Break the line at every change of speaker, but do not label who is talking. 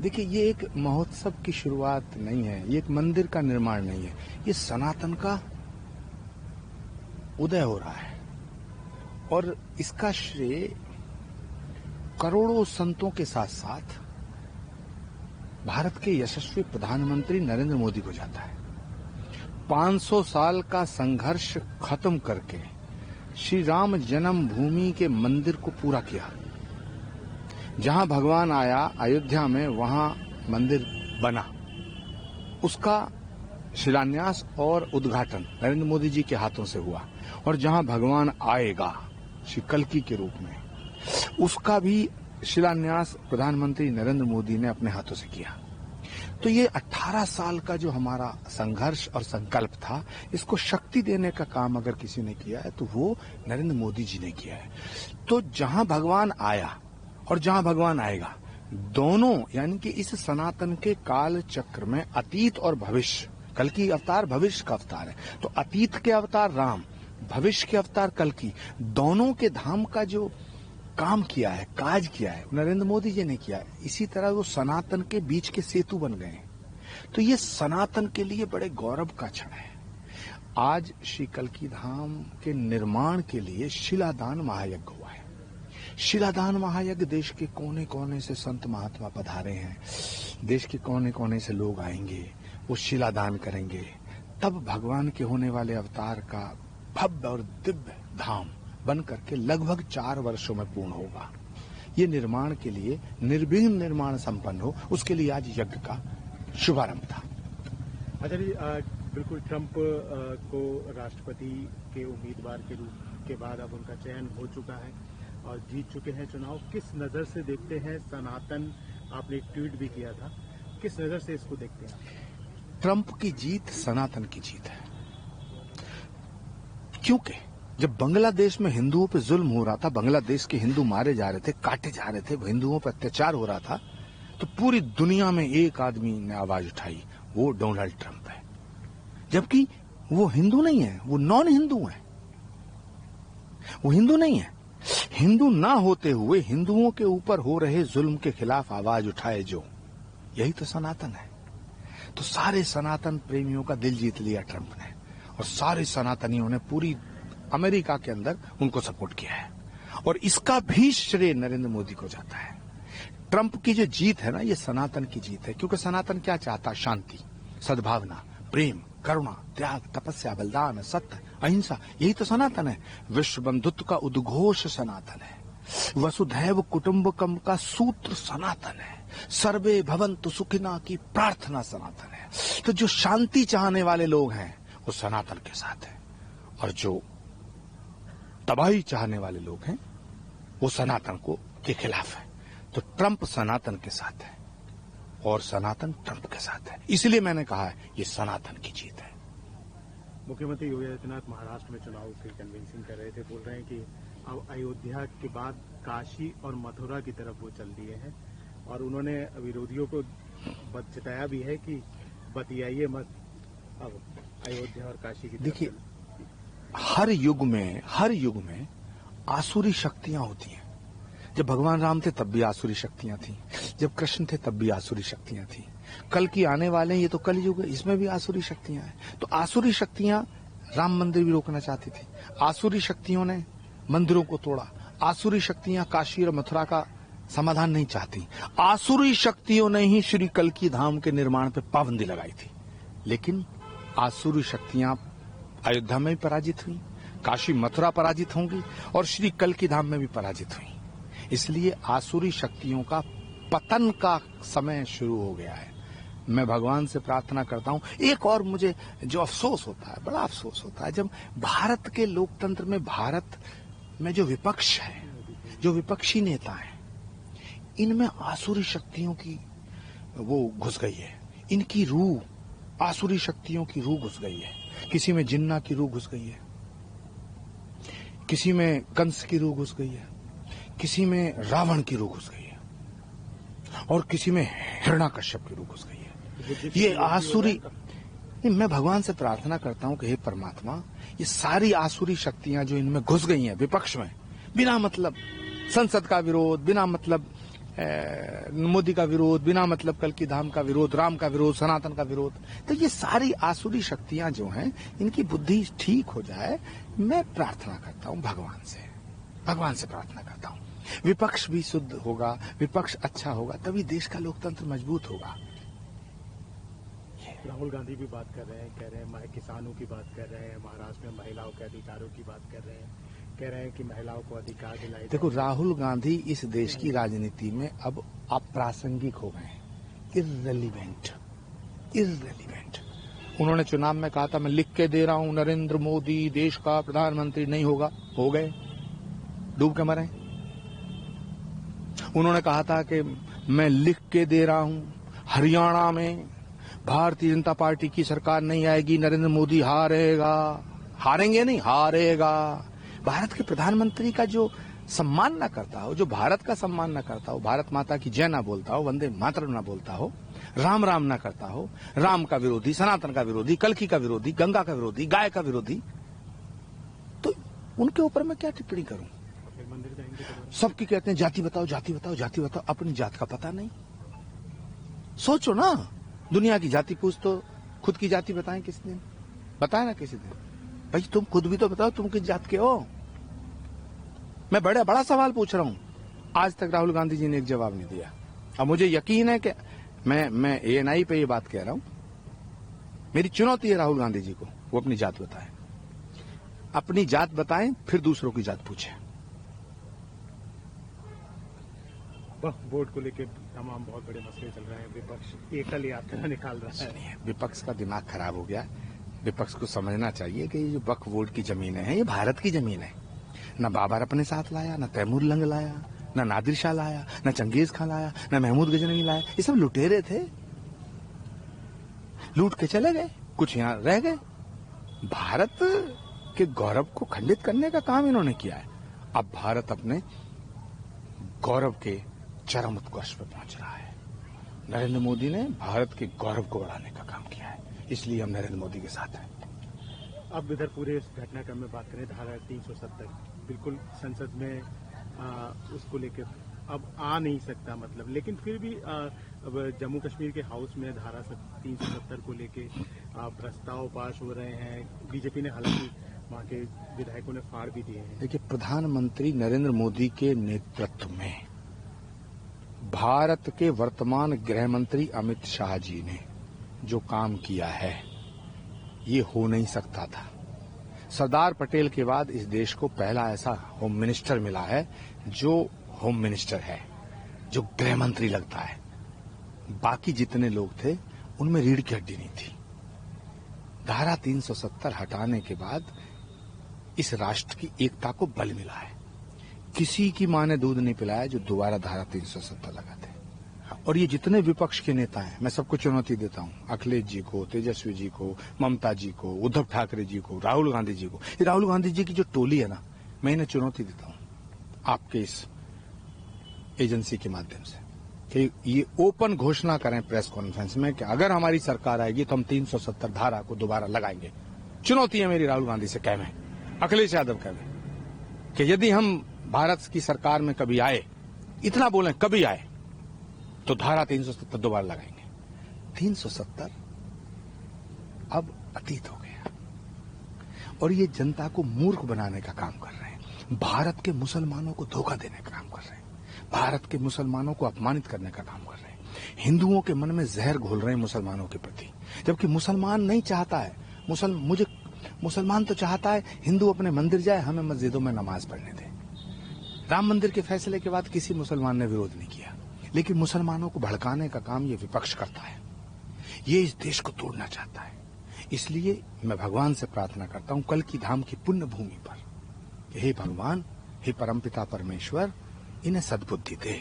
देखिए, ये एक महोत्सव की शुरुआत नहीं है, ये एक मंदिर का निर्माण नहीं है, ये सनातन का उदय हो रहा है। और इसका श्रेय करोड़ों संतों के साथ साथ भारत के यशस्वी प्रधानमंत्री नरेंद्र मोदी को जाता है। 500 साल का संघर्ष खत्म करके श्री राम जन्मभूमि के मंदिर को पूरा किया। जहां भगवान आया अयोध्या में, वहां मंदिर बना। उसका शिलान्यास और उद्घाटन नरेंद्र मोदी जी के हाथों से हुआ। और जहां भगवान आएगा श्री कल्कि के रूप में, उसका भी शिलान्यास प्रधानमंत्री नरेंद्र मोदी ने अपने हाथों से किया। तो ये 18 साल का जो हमारा संघर्ष और संकल्प था, इसको शक्ति देने का काम अगर किसी ने किया है तो वो नरेंद्र मोदी जी ने किया है। तो जहां भगवान आया और जहां भगवान आएगा, दोनों यानी कि इस सनातन के काल चक्र में अतीत और भविष्य, कल्कि अवतार भविष्य का अवतार है, तो अतीत के अवतार राम, भविष्य के अवतार कल्कि, दोनों के धाम का जो काम किया है, काज किया है, नरेंद्र मोदी जी ने किया है। इसी तरह वो सनातन के बीच के सेतु बन गए। तो ये सनातन के लिए बड़े गौरव का क्षण है। आज श्री कल्कि धाम के निर्माण के लिए शिलादान महायज्ञ हुआ है। शिलादान महायज्ञ, देश के कोने कोने से संत महात्मा पधारे हैं, देश के कोने कोने से लोग आएंगे, वो शिलादान करेंगे, तब भगवान के होने वाले अवतार का भव्य और दिव्य धाम बन करके लगभग 4 वर्षों में पूर्ण होगा। ये निर्माण के लिए निर्विघ्न निर्माण संपन्न हो, उसके लिए आज यज्ञ का शुभारंभ था।
अच्छा जी, बिल्कुल ट्रंप को राष्ट्रपति के उम्मीदवार के रूप के बाद अब उनका चयन हो चुका है और जीत चुके हैं चुनाव। किस नजर से देखते हैं सनातन, आपने एक ट्वीट भी किया था, किस नजर से इसको देखते हैं?
ट्रंप की जीत सनातन की जीत है। क्योंकि जब बांग्लादेश में हिंदुओं पे जुल्म हो रहा था, बांग्लादेश के हिंदू मारे जा रहे थे, काटे जा रहे थे, हिंदुओं पर अत्याचार हो रहा था, तो पूरी दुनिया में एक आदमी ने आवाज उठाई, वो डोनाल्ड ट्रंप है। जबकि वो हिंदू नहीं है, वो नॉन हिंदू है, वो हिंदू नहीं है। हिंदू ना होते हुए हिंदुओं के ऊपर हो रहे जुल्म के खिलाफ आवाज उठाए जो, यही तो सनातन है। तो सारे सनातन प्रेमियों का दिल जीत लिया ट्रंप ने, और सारे सनातनियों ने पूरी अमेरिका के अंदर उनको सपोर्ट किया है। और इसका भी श्रेय नरेंद्र मोदी को जाता है। ट्रंप की जो जीत है ना, ये सनातन की जीत है। क्योंकि सनातन क्या चाहता? शांति, सद्भावना, प्रेम, करुणा, त्याग, तपस्या, बलिदान, सत्य, अहिंसा, यही तो सनातन है। विश्व बंधुत्व का उद्घोष सनातन है। वसुधैव कुटुंबकम का सूत्र सनातन है। सर्वे भवन्तु सुखिना की प्रार्थना सनातन है। तो जो शांति चाहने वाले लोग हैं वो सनातन के साथ है, और जो तबाही चाहने वाले लोग हैं वो सनातन को के खिलाफ है। तो ट्रंप सनातन के साथ है और सनातन ट्रंप के साथ है। इसलिए मैंने कहा है ये सनातन की जीत है।
मुख्यमंत्री योगी आदित्यनाथ महाराष्ट्र में चुनाव की कन्विंसिंग कर रहे थे, बोल रहे हैं कि अब अयोध्या के बाद काशी और मथुरा की तरफ वो चल दिए हैं, और उन्होंने विरोधियों को जताया भी है कि बतियाइए मत, अब अयोध्या और काशी की तरफ।
देखिए, हर युग में आसुरी शक्तियां होती हैं। जब भगवान राम थे तब भी आसुरी शक्तियां थी, जब कृष्ण थे तब भी आसुरी शक्तियां थी। कल की आने वाले हैं, ये तो कल युग है, इसमें भी आसुरी शक्तियां हैं। तो आसुरी शक्तियां राम मंदिर भी रोकना चाहती थी, आसुरी शक्तियों ने मंदिरों को तोड़ा, आसुरी शक्तियां काशी और मथुरा का समाधान नहीं चाहती। आसुरी शक्तियों ने ही श्री कल्कि धाम के निर्माण पर पाबंदी लगाई थी। लेकिन आसुरी शक्तियां अयोध्या में भी पराजित हुई, काशी मथुरा पराजित होंगी, और श्री कल्कि धाम में भी पराजित हुई। इसलिए आसुरी शक्तियों का पतन का समय शुरू हो गया है। मैं भगवान से प्रार्थना करता हूं। एक और मुझे जो अफसोस होता है, बड़ा अफसोस होता है, जब भारत के लोकतंत्र में, भारत में जो विपक्ष है, जो विपक्षी नेता हैं, इनमें आसुरी शक्तियों की वो घुस गई है। इनकी रूह, आसुरी शक्तियों की रूह घुस गई है। किसी में जिन्ना की रूह घुस गई है, किसी में कंस की रूह घुस गई है, किसी में रावण की रूह घुस गई है, और किसी में हिरण्याकश्यप की रूह घुस गई है। ये आसुरी, मैं भगवान से प्रार्थना करता हूं कि हे परमात्मा, ये सारी आसुरी शक्तियां जो इनमें घुस गई हैं विपक्ष में, बिना मतलब संसद का विरोध, बिना मतलब मोदी का विरोध, बिना मतलब कल की धाम का विरोध, राम का विरोध, सनातन का विरोध। तो ये सारी आसुरी शक्तियां जो हैं, इनकी बुद्धि ठीक हो जाए, मैं प्रार्थना करता हूं भगवान से प्रार्थना करता हूं। विपक्ष भी शुद्ध होगा, विपक्ष अच्छा होगा, तभी देश का लोकतंत्र मजबूत होगा।
राहुल गांधी भी बात कर रहे हैं, कह रहे हैं किसानों की बात कर रहे हैं, महाराष्ट्र में महिलाओं के अधिकारों की बात कर रहे हैं, कह रहे हैं कि महिलाओं को अधिकार दिलाए।
देखो, राहुल गांधी इस देश की राजनीति में अब अप्रासंगिक हो गए, इर्रेलीवेंट। उन्होंने चुनाव में कहा था मैं लिख के दे रहा हूं नरेंद्र मोदी देश का प्रधानमंत्री नहीं होगा, हो गए, डूब के मरे। उन्होंने कहा था कि मैं लिख के दे रहा हूं हरियाणा में भारतीय जनता पार्टी की सरकार नहीं आएगी, नरेंद्र मोदी हारेगा, हारेंगे नहीं, हारेगा। भारत के प्रधानमंत्री का जो सम्मान न करता हो, जो भारत का सम्मान न करता हो, भारत माता की जय ना बोलता हो, वंदे मातरम ना बोलता हो, राम राम ना करता हो, राम का विरोधी, सनातन का विरोधी, कल्कि का विरोधी, गंगा का विरोधी, गाय का विरोधी, तो उनके ऊपर मैं क्या टिप्पणी करूं? सबकी कहते हैं जाति बताओ, जाति बताओ, जाति बताओ, अपनी जात का पता नहीं। सोचो ना, दुनिया की जाति पूछ तो खुद की जाति बताएं किसी दिन, बताए ना किसी दिन। भाई तुम खुद भी तो बताओ तुम किस जात के हो। मैं बड़ा सवाल पूछ रहा हूं, आज तक राहुल गांधी जी ने एक जवाब नहीं दिया। अब मुझे यकीन है कि मैं ANI पे ये बात कह रहा हूं, मेरी चुनौती है राहुल गांधी जी को, वो अपनी जात बताएं, अपनी जात बताएं, फिर दूसरों की जात पूछें।
वोट को लेकर तमाम बहुत बड़े मसले चल रहे हैं, विपक्ष एकल यात्रा निकाल रहा है।
विपक्ष का दिमाग खराब हो गया। विपक्ष को समझना चाहिए कि ये जो वक्फ बोर्ड की जमीनें हैं, ये भारत की जमीन है। न बाबर अपने साथ लाया, न तैमूर लंग लाया, न नादिर शाह लाया, न चंगेज खां लाया, न महमूद गजनवी लाया। ये सब लुटेरे थे, लूट के चले गए, कुछ यहाँ रह गए। भारत के गौरव को खंडित करने का काम इन्होंने किया है। अब भारत अपने गौरव के चरम उत्कर्ष पर पहुंच रहा है। नरेंद्र मोदी ने भारत के गौरव को बढ़ाने का काम किया है, इसलिए हम नरेंद्र मोदी के साथ हैं।
अब इधर पूरे इस घटनाक्रम में बात करें, धारा 370 बिल्कुल संसद में उसको लेकर अब आ नहीं सकता, मतलब, लेकिन फिर भी अब जम्मू कश्मीर के हाउस में धारा 370 को लेके प्रस्ताव पास हो रहे हैं। बीजेपी ने हालांकि वहां के विधायकों ने फाड़ भी दिए हैं।
देखिए, प्रधानमंत्री नरेंद्र मोदी के नेतृत्व में भारत के वर्तमान गृह मंत्री अमित शाह जी ने जो काम किया है, ये हो नहीं सकता था। सरदार पटेल के बाद इस देश को पहला ऐसा होम मिनिस्टर मिला है जो होम मिनिस्टर है, जो गृह मंत्री लगता है। बाकी जितने लोग थे उनमें रीढ़ की हड्डी नहीं थी। धारा 370 हटाने के बाद इस राष्ट्र की एकता को बल मिला है। किसी की मां ने दूध नहीं पिलाया जो दोबारा धारा 370 लगाते। और ये जितने विपक्ष के नेता हैं, मैं सबको चुनौती देता हूं, अखिलेश जी को, तेजस्वी जी को, ममता जी को, उद्धव ठाकरे जी को, राहुल गांधी जी को। ये राहुल गांधी जी की जो टोली है ना, मैं इन्हें चुनौती देता हूं आपके इस एजेंसी के माध्यम से कि ये ओपन घोषणा करें प्रेस कॉन्फ्रेंस में कि अगर हमारी सरकार आएगी तो हम 370 धारा को दोबारा लगाएंगे। चुनौती है मेरी राहुल गांधी से, कहें, अखिलेश यादव कहें कि यदि हम भारत की सरकार में कभी आए, इतना बोलें कभी आए, तो धारा 370 दोबारा लगाएंगे। 370 अब अतीत हो गया और ये जनता को मूर्ख बनाने का काम कर रहे हैं। भारत के मुसलमानों को धोखा देने का काम कर रहे हैं। भारत के मुसलमानों को अपमानित करने का काम कर रहे हैं। हिंदुओं के मन में जहर घोल रहे हैं मुसलमानों के प्रति, जबकि मुसलमान नहीं चाहता है। मुसलमान तो चाहता है हिंदू अपने मंदिर जाए, हमें मस्जिदों में नमाज पढ़ने दे। राम मंदिर के फैसले के बाद किसी मुसलमान ने विरोध नहीं किया, लेकिन मुसलमानों को भड़काने का काम ये विपक्ष करता है। ये इस देश को तोड़ना चाहता है। इसलिए मैं भगवान से प्रार्थना करता हूं कल की धाम की पुण्य भूमि पर, हे भगवान, हे परमपिता परमेश्वर, इन्हें सद्बुद्धि दे।